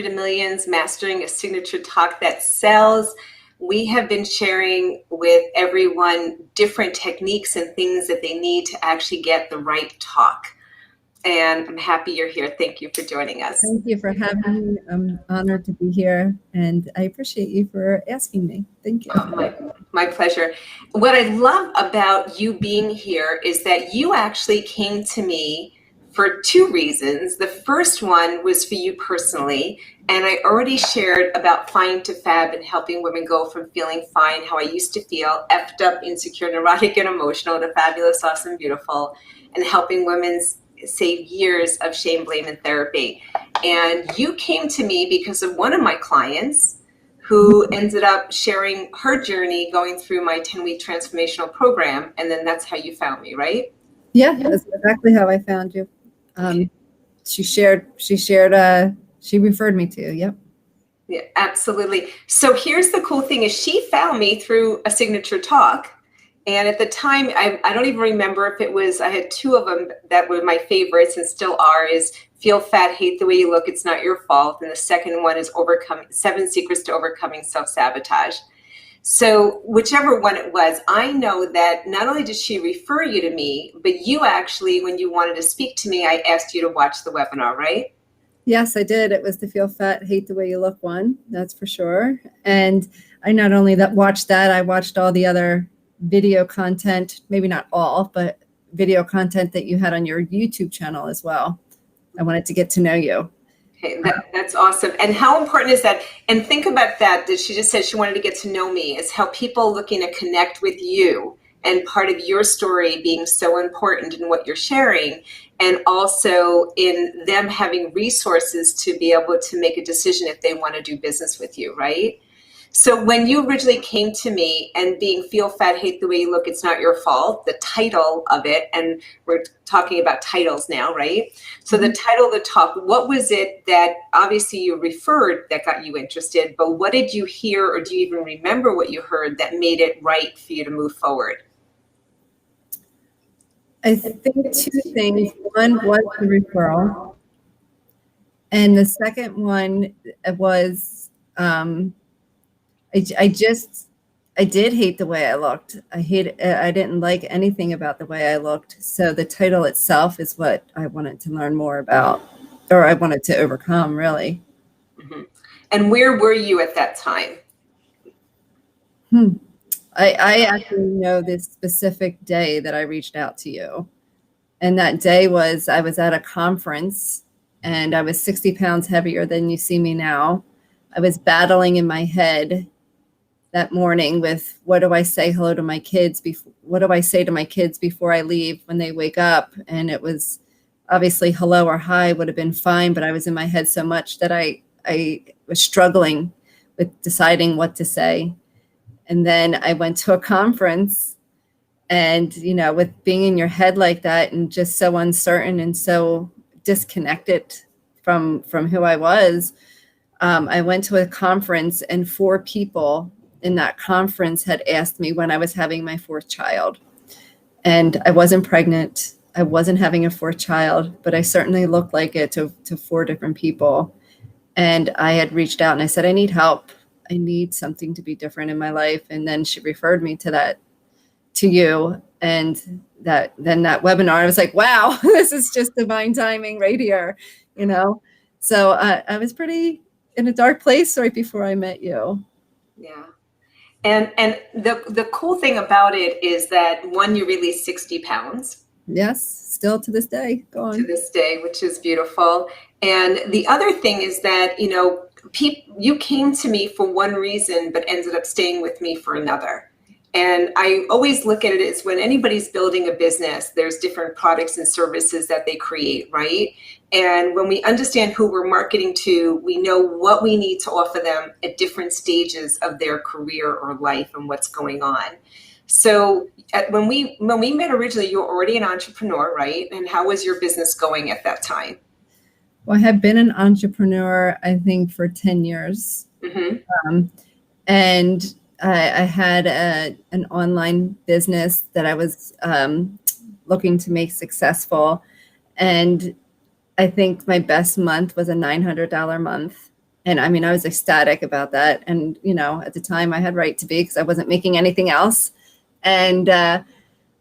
to Millions, Mastering a Signature Talk That Sells. We have been sharing with everyone different techniques and things that they need to actually get the right talk. And I'm happy you're here. Thank you for joining us. Thank you for having me. I'm honored to be here, and I appreciate you for asking me. Thank you. Oh, my pleasure. What I love about you being here is that you actually came to me for two reasons. The first one was for you personally, and I already shared about Fine to Fab and helping women go from feeling fine, how I used to feel, effed up, insecure, neurotic, and emotional, to fabulous, awesome, beautiful, and helping women save years of shame, blame, and therapy. And you came to me because of one of my clients who ended up sharing her journey going through my 10-week transformational program. And then that's how you found me, right? Yeah, that's exactly how I found you. She referred me to you. Yep. Yeah, absolutely. So here's the cool thing is she found me through a signature talk. And at the time, I don't even remember if it was, I had two of them that were my favorites and still are, is Feel Fat, Hate the Way You Look, It's Not Your Fault. And the second one is 7 Secrets to Overcoming Self-Sabotage. So whichever one it was, I know that not only did she refer you to me, but you actually, when you wanted to speak to me, I asked you to watch the webinar, right? Yes, I did. It was the Feel Fat, Hate the Way You Look one, that's for sure. And I not only watched that, I watched all the other video content, maybe not all, but video content that you had on your YouTube channel as well. I wanted to get to know you. Okay, that's awesome. And how important is that? And think about that she just said she wanted to get to know me, is how people looking to connect with you and part of your story being so important in what you're sharing, and also in them having resources to be able to make a decision if they want to do business with you, right? So when you originally came to me and being Feel Fat, Hate the Way You Look, It's Not Your Fault, the title of it, and we're talking about titles now, right? So the title of the talk, what was it that obviously you referred that got you interested, but what did you hear, or do you even remember what you heard that made it right for you to move forward? I think two things. One was the referral, and the second one was I did hate the way I looked. I didn't like anything about the way I looked. So the title itself is what I wanted to learn more about, or I wanted to overcome, really. Mm-hmm. And where were you at that time? I actually know this specific day that I reached out to you. And that day was, I was at a conference and I was 60 pounds heavier than you see me now. I was battling in my head that morning with, what do I say hello to my kids? What do I say to my kids before I leave when they wake up? And it was obviously hello or hi would have been fine, but I was in my head so much that I was struggling with deciding what to say. And then I went to a conference, and, you know, with being in your head like that and just so uncertain and so disconnected from who I was, I went to a conference, and 4 people in that conference had asked me when I was having my 4th child. And I wasn't pregnant. I wasn't having a 4th child, but I certainly looked like it to 4 different people. And I had reached out and I said, I need help. I need something to be different in my life. And then she referred me to you. And that webinar, I was like, wow, this is just divine timing right here, you know? So I was pretty in a dark place right before I met you. Yeah. And the cool thing about it is that, one, you released 60 pounds. Yes, still to this day, going. To this day, which is beautiful. And the other thing is that, you know, you came to me for one reason, but ended up staying with me for another. And I always look at it as, when anybody's building a business, there's different products and services that they create, right? And when we understand who we're marketing to, we know what we need to offer them at different stages of their career or life and what's going on. So when we met originally, you were already an entrepreneur, right? And how was your business going at that time? Well, I had been an entrepreneur, I think, for 10 years. Mm-hmm. And I had an online business that I was looking to make successful. And I think my best month was a $900 month. And I mean, I was ecstatic about that. And, at the time I had right to be, because I wasn't making anything else. And I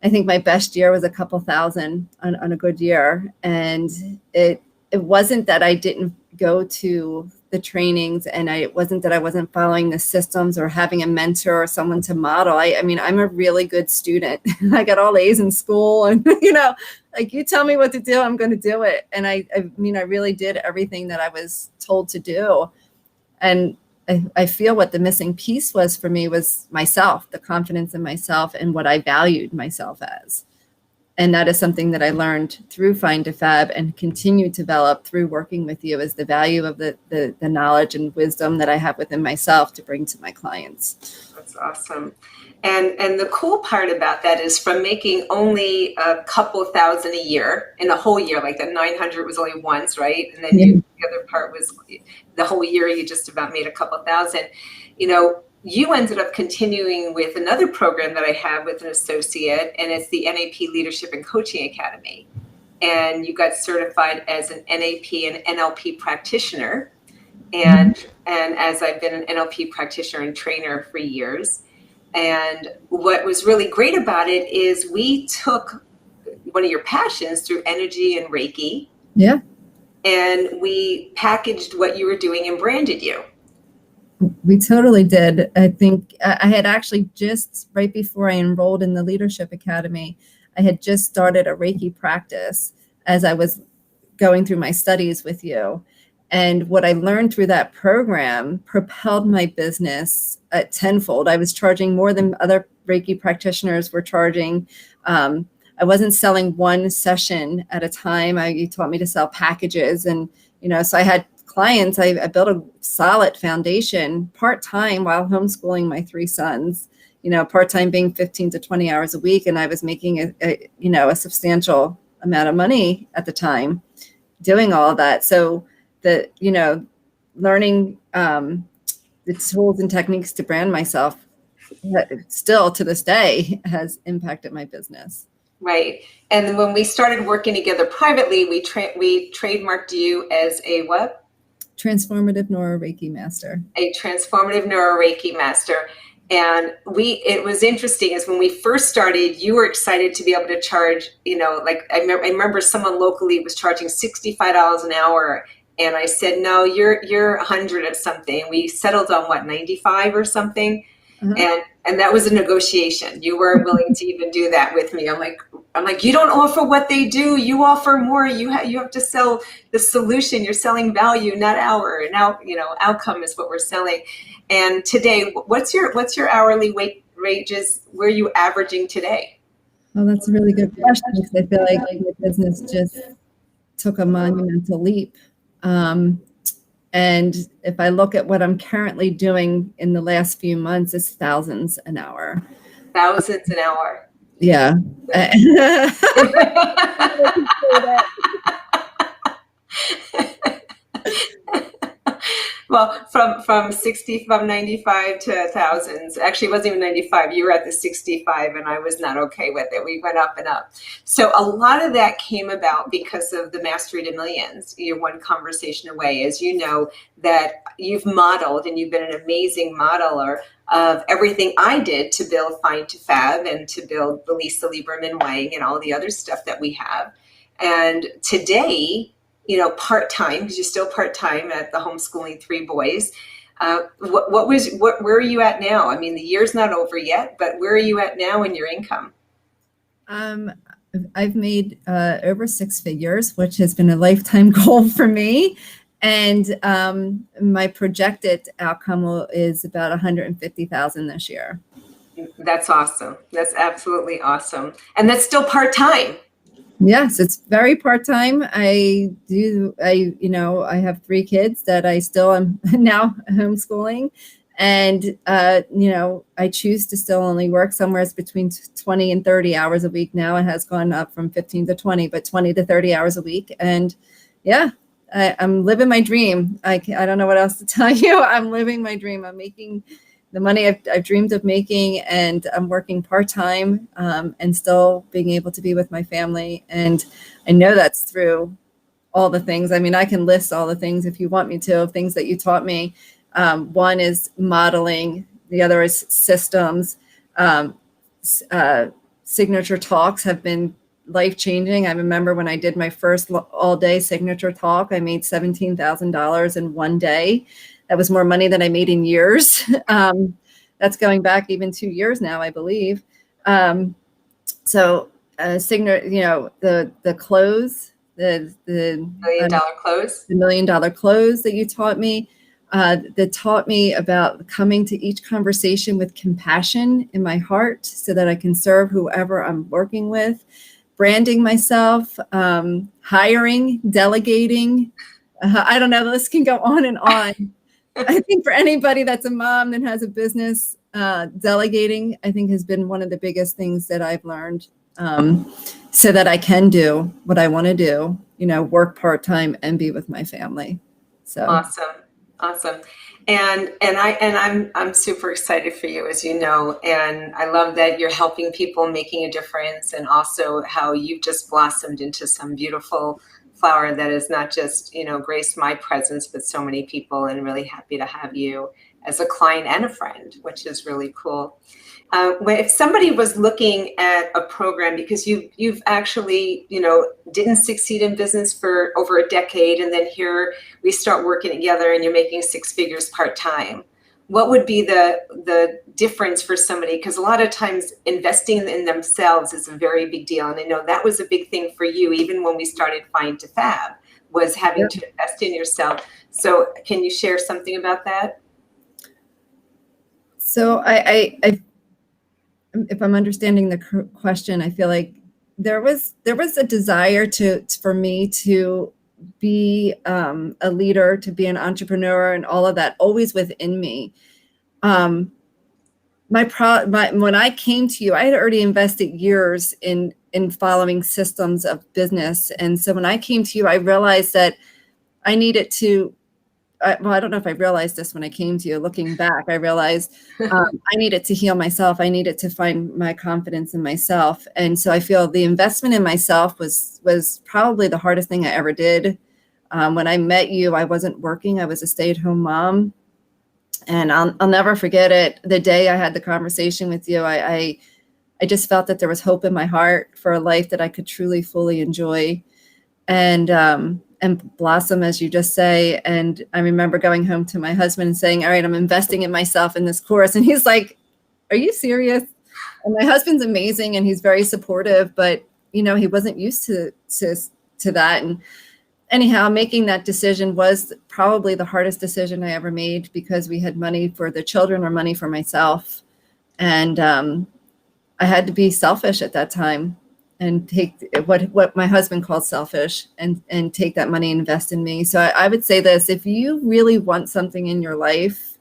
think my best year was a couple thousand on a good year. And it wasn't that I didn't go to the trainings, and it wasn't that I wasn't following the systems or having a mentor or someone to model. I mean, I'm a really good student. I got all A's in school, and like, you tell me what to do, I'm going to do it. And I mean, I really did everything that I was told to do. And I feel what the missing piece was for me was myself, the confidence in myself and what I valued myself as. And that is something that I learned through Find to Fab and continue to develop through working with you, is the value of the knowledge and wisdom that I have within myself to bring to my clients. That's awesome. And the cool part about that is, from making only a couple thousand a year in a whole year, like the 900 was only once, right? And then the other part was the whole year you just about made a couple thousand. You ended up continuing with another program that I have with an associate, and it's the NAP Leadership and Coaching Academy. And you got certified as an NAP and NLP practitioner. And as I've been an NLP practitioner and trainer for years. And what was really great about it is we took one of your passions through energy and Reiki. Yeah. And we packaged what you were doing and branded you. We totally did. I think I had actually just right before I enrolled in the Leadership Academy, I had just started a Reiki practice as I was going through my studies with you. And what I learned through that program propelled my business at tenfold. I was charging more than other Reiki practitioners were charging. I wasn't selling one session at a time. You taught me to sell packages. And, so I had clients. I built a solid foundation part-time while homeschooling my 3 sons, part-time being 15 to 20 hours a week. And I was making a substantial amount of money at the time doing all of that. So learning the tools and techniques to brand myself still to this day has impacted my business. Right. And when we started working together privately, we trademarked you as a what? Transformative Neuro Reiki Master. A transformative Neuro Reiki Master. And it was interesting, is when we first started, you were excited to be able to charge, like I remember someone locally was charging $65 an hour. And I said, no, you're 100 or something. We settled on what, 95 or something. Uh-huh. And that was a negotiation. You weren't willing to even do that with me. I'm like, you don't offer what they do. You offer more. You have to sell the solution. You're selling value, not hour. And now, outcome is what we're selling. And today, what's your hourly wages? Where are you averaging today? Well, that's a really good question, because I feel like the business just took a monumental leap. And if I look at what I'm currently doing in the last few months, it's thousands an hour. Thousands an hour. Yeah. Well, from 95 to thousands. Actually, it wasn't even 95. You were at the 65, and I was not okay with it. We went up and up. So a lot of that came about because of the Mastery to Millions. You're one conversation away, as you know, that you've modeled, and you've been an amazing modeler of everything I did to build Find to Fab and to build the Lieberman-Wang and all the other stuff that we have. And today, part-time, because you're still part-time at the homeschooling 3 boys. Where are you at now? I mean, the year's not over yet, but where are you at now in your income? I've made over 6 figures, which has been a lifetime goal for me. And my projected outcome is about 150,000 this year. That's awesome. That's absolutely awesome. And that's still part-time. Yes, it's very part-time. I have 3 kids that I still am now homeschooling. And, I choose to still only work somewhere between 20 and 30 hours a week. Now it has gone up from 15 to 20, but 20 to 30 hours a week. And yeah, I'm living my dream. I don't know what else to tell you. I'm living my dream. I'm making the money I've dreamed of making, and I'm working part-time and still being able to be with my family. And I know that's through all the things. I mean, I can list all the things if you want me to, things that you taught me. One is modeling. The other is systems. Signature talks have been life-changing. I remember when I did my first all-day signature talk, I made $17,000 in one day. That was more money than I made in years. That's going back even 2 years now, I believe. So the close, the $1 million close. The $1 million close that you taught me, that taught me about coming to each conversation with compassion in my heart so that I can serve whoever I'm working with, branding myself, hiring, delegating. I don't know, the list can go on and on. I think for anybody that's a mom that has a business, delegating, I think, has been one of the biggest things that I've learned, so that I can do what I want to do, work part-time and be with my family. So awesome. And I'm super excited for you, as you know, and I love that you're helping people, making a difference, and also how you've just blossomed into some beautiful flower that is not just, graced my presence, but so many people, and really happy to have you as a client and a friend, which is really cool. If somebody was looking at a program, because you've actually, didn't succeed in business for over a decade, and then here we start working together and you're making 6 figures part-time. What would be the difference for somebody? Because a lot of times investing in themselves is a very big deal. And I know that was a big thing for you, even when we started Find to Fab, was having to invest in yourself. So can you share something about that? So I if I'm understanding the question, I feel like there was a desire for me to be a leader, to be an entrepreneur, and all of that always within me. When I came to you, I had already invested years in following systems of business, and so when I came to you, I realized that I needed to. I don't know if I realized this when I came to you. Looking back, I realized I needed to heal myself. I needed to find my confidence in myself. And so I feel the investment in myself was probably the hardest thing I ever did. When I met you, I wasn't working. I was a stay-at-home mom. And I'll never forget it. The day I had the conversation with you, I just felt that there was hope in my heart for a life that I could truly, fully enjoy. And blossom, as you just say. And I remember going home to my husband and saying, all right, I'm investing in myself in this course. And he's like, are you serious? And my husband's amazing and he's very supportive, but he wasn't used to that. And anyhow, making that decision was probably the hardest decision I ever made, because we had money for the children or money for myself. And I had to be selfish at that time and take what my husband called selfish, and take that money and invest in me. So I would say this: if you really want something in your life,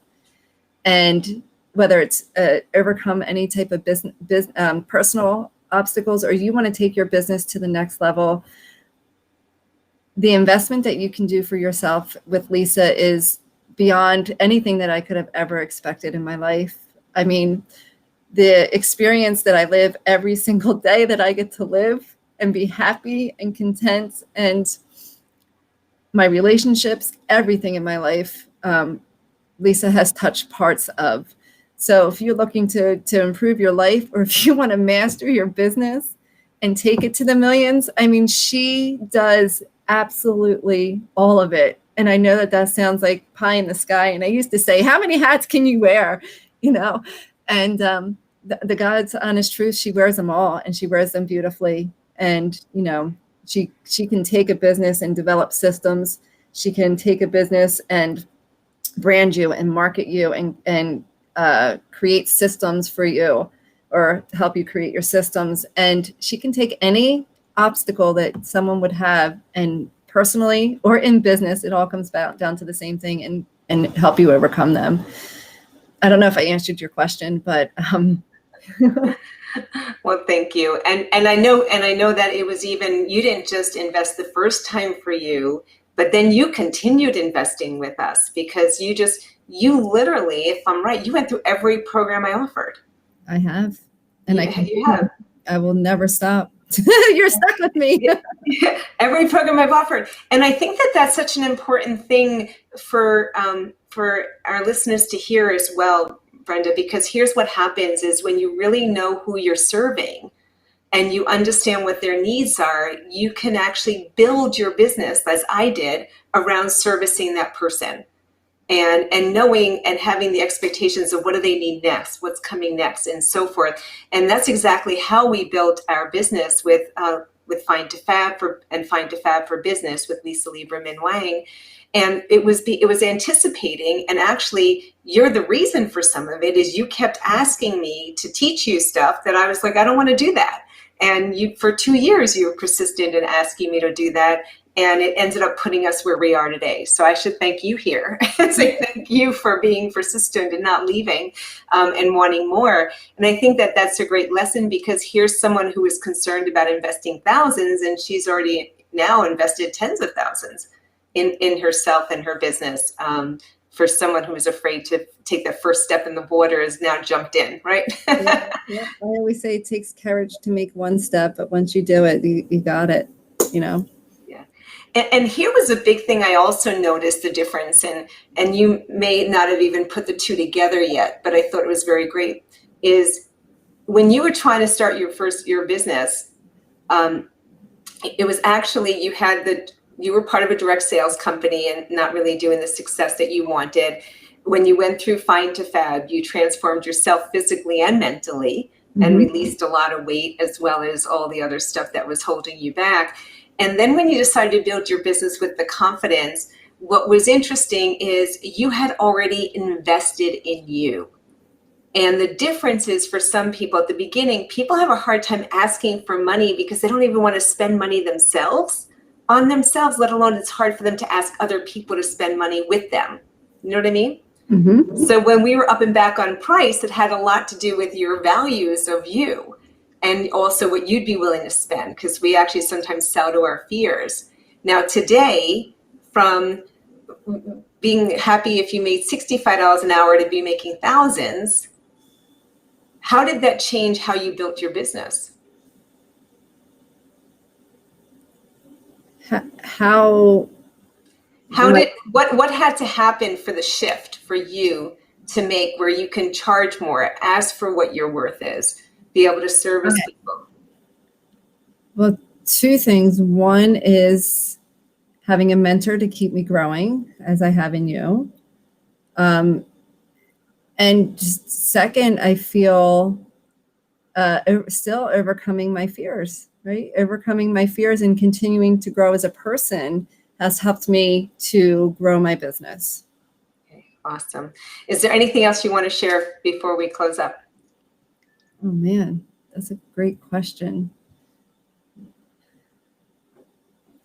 and whether it's overcome any type of personal obstacles, or you want to take your business to the next level, the investment that you can do for yourself with Lisa is beyond anything that I could have ever expected in my life. I mean, the experience that I live every single day, that I get to live and be happy and content, and my relationships, everything in my life, Lisa has touched parts of. So if you're looking to improve your life, or if you want to master your business and take it to the millions, I mean, she does absolutely all of it. And I know that sounds like pie in the sky. And I used to say, how many hats can you wear? And the God's honest truth, she wears them all, and she wears them beautifully. And, she can take a business and develop systems. She can take a business and brand you and market you and create systems for you, or help you create your systems. And she can take any obstacle that someone would have, and personally or in business, it all comes down to the same thing, and help you overcome them. I don't know if I answered your question, but well, thank you. And I know that it was even, you didn't just invest the first time for you, but then you continued investing with us, because you literally, if I'm right, you went through every program I offered. I have, and you have. I will never stop. You're stuck with me. Every program I've offered. And I think that that's such an important thing for our listeners to hear as well, Brenda, because here's what happens is when you really know who you're serving and you understand what their needs are, you can actually build your business, as I did, around servicing that person. And knowing and having the expectations of what do they need next, what's coming next, and so forth. And that's exactly how we built our business with Find to Fab for Business with Lisa Lieberman-Wang. And it was anticipating, and actually you're the reason for some of it, is you kept asking me to teach you stuff that I was like, I don't want to do that. And for 2 years, you were persistent in asking me to do that. And it ended up putting us where we are today. So I should thank you here and say thank you for being persistent and not leaving and wanting more. And I think that that's a great lesson, because here's someone who is concerned about investing thousands, and she's already now invested tens of thousands in herself and her business. For someone who is afraid to take that first step in the water is now jumped in, right? Yeah. I always say it takes courage to make one step, but once you do it, you got it, you know. And here was a big thing I also noticed the difference, and you may not have even put the two together yet, but I thought it was very great, is when you were trying to start your business, it was actually, you were part of a direct sales company and not really doing the success that you wanted. When you went through Find to Fab, you transformed yourself physically and mentally, and released a lot of weight, as well as all the other stuff that was holding you back. And then when you decided to build your business with the confidence, what was interesting is you had already invested in you. And the difference is, for some people at the beginning, people have a hard time asking for money because they don't even want to spend money on themselves, let alone it's hard for them to ask other people to spend money with them. You know what I mean? So when we were up and back on price, it had a lot to do with your values of you. And also what you'd be willing to spend, because we actually sometimes sell to our fears. Now today, from being happy if you made $65 an hour to be making thousands, how did that change how you built your business? What had to happen for the shift for you to make where you can charge more, ask for what your worth is, be able to service people? Well, two things. One is having a mentor to keep me growing, as I have in you. And just second, I feel still overcoming my fears, right? Overcoming my fears and continuing to grow as a person has helped me to grow my business. Okay, awesome. Is there anything else you want to share before we close up? Oh man, that's a great question.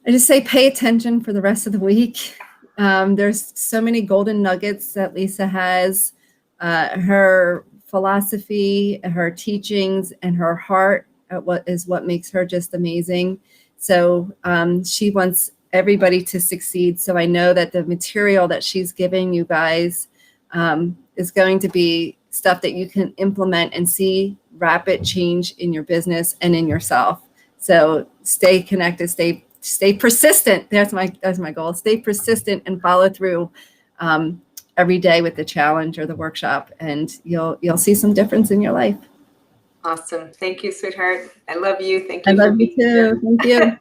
I just say pay attention for the rest of the week. There's so many golden nuggets that Lisa has. Her philosophy, her teachings, and her heart what makes her just amazing. So she wants everybody to succeed. So I know that the material that she's giving you guys is going to be stuff that you can implement and see rapid change in your business and in yourself. So stay connected, stay persistent. That's my goal. Stay persistent and follow through every day with the challenge or the workshop, and you'll see some difference in your life. Awesome. Thank you, sweetheart. I love you. Thank I you. love you too. Thank you.